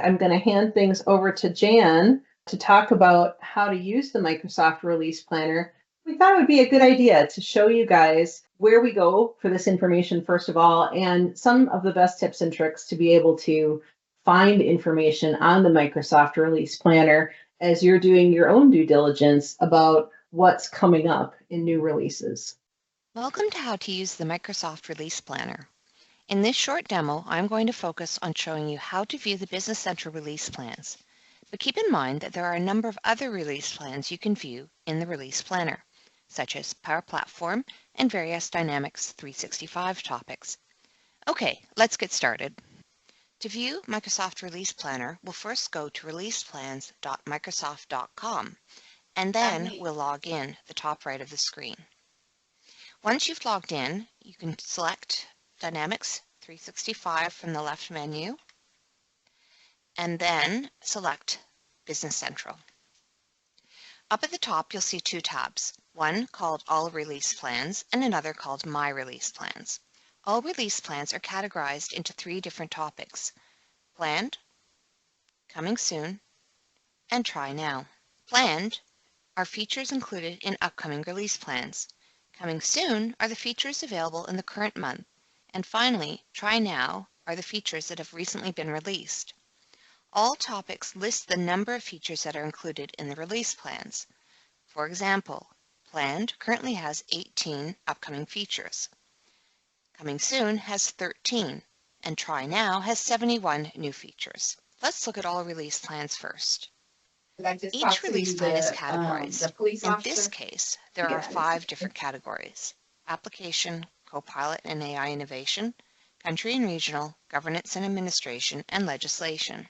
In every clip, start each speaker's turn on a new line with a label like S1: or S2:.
S1: I'm going to hand things over to Jan to talk about how to use the Microsoft Release Planner. We thought it would be a good idea to show you guys where we go for this information, first of all, and some of the best tips and tricks to be able to find information on the Microsoft Release Planner as you're doing your own due diligence about what's coming up in new releases.
S2: Welcome to how to use the Microsoft Release Planner. In this short demo, I'm going to focus on showing you how to view the Business Central release plans. But keep in mind that there are a number of other release plans you can view in the Release Planner, such as Power Platform and various Dynamics 365 topics. Okay, let's get started. To view Microsoft Release Planner, we'll first go to releaseplans.microsoft.com, and then we'll log in the top right of the screen. Once you've logged in, you can select Dynamics 365 from the left menu, and then select Business Central. Up at the top, you'll see two tabs, one called All Release Plans and another called My Release Plans. All release plans are categorized into three different topics: Planned, Coming Soon, and Try Now. Planned are features included in upcoming release plans. Coming Soon are the features available in the current month. And finally, Try Now are the features that have recently been released. All topics list the number of features that are included in the release plans. For example, Planned currently has 18 upcoming features. Coming Soon has 13, and Try Now has 71 new features. Let's look at all release plans first. Each release plan is categorized. In this case, there are 5 different categories: Application, Copilot and AI Innovation, Country and Regional, Governance and Administration, and Legislation.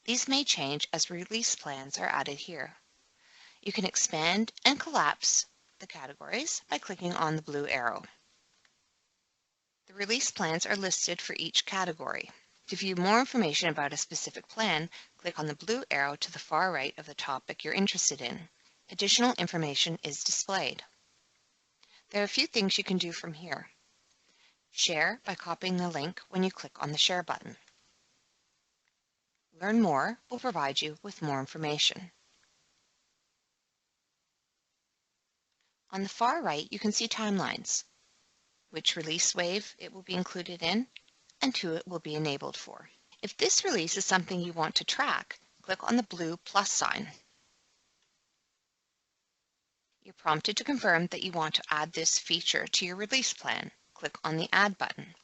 S2: These may change as release plans are added here. You can expand and collapse the categories by clicking on the blue arrow. The release plans are listed for each category. To view more information about a specific plan, click on the blue arrow to the far right of the topic you're interested in. Additional information is displayed. There are a few things you can do from here. Share by copying the link when you click on the Share button. Learn More will provide you with more information. On the far right, you can see timelines, which release wave it will be included in, and who it will be enabled for. If this release is something you want to track, click on the blue plus sign. You're prompted to confirm that you want to add this feature to your release plan. Click on the Add button.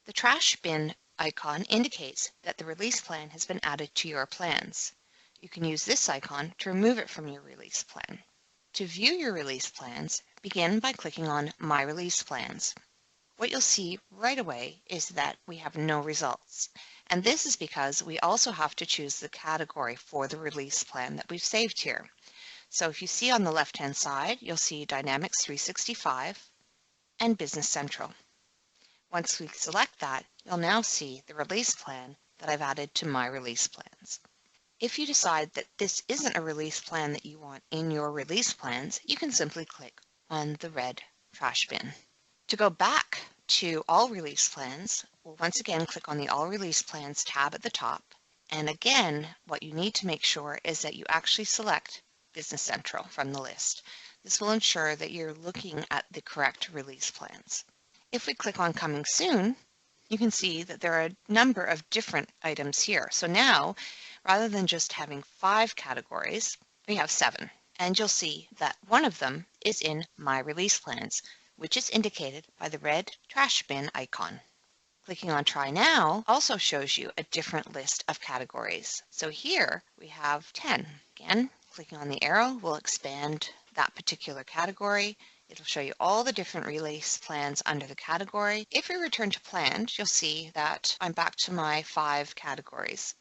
S2: The trash bin icon indicates that the release plan has been added to your plans. You can use this icon to remove it from your release plan. To view your release plans, begin by clicking on My Release Plans. What you'll see right away is that we have no results, and this is because we also have to choose the category for the release plan that we've saved here. So if you see on the left-hand side, you'll see Dynamics 365 and Business Central. Once we select that, you'll now see the release plan that I've added to My Release Plans. If you decide that this isn't a release plan that you want in your release plans, you can simply click on the red trash bin. To go back to All Release Plans, we'll once again click on the All Release Plans tab at the top. And again, what you need to make sure is that you actually select Business Central from the list. This will ensure that you're looking at the correct release plans. If we click on Coming Soon, you can see that there are a number of different items here. So now, rather than just having 5 categories, we have 7. And you'll see that one of them is in My Release Plans, which is indicated by the red trash bin icon. Clicking on Try Now also shows you a different list of categories. So here we have 10. Again, clicking on the arrow will expand that particular category. It'll show you all the different release plans under the category. If we return to Planned, you'll see that I'm back to my 5 categories.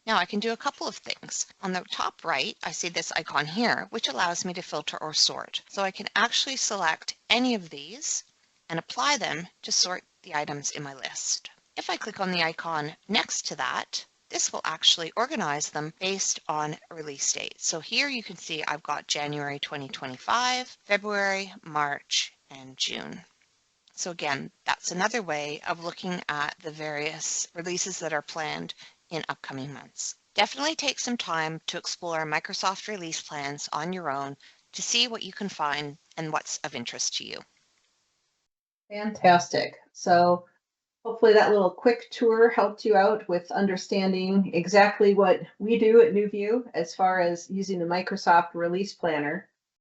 S2: Now I can do a couple of things. On the top right, I see this icon here, which allows me to filter or sort. So I can actually select any of these and apply them to sort the items in my list. If I click on the icon next to that, this will actually organize them based on release date. So here you can see I've got January 2025, February, March, and June. So again, that's another way of looking at the various releases that are planned in upcoming months. Definitely take some time to explore Microsoft release plans on your own to see what you can find and what's of interest to you.
S1: Fantastic. So hopefully that little quick tour helped you out with understanding exactly what we do at NewView as far as using the Microsoft Release Planner.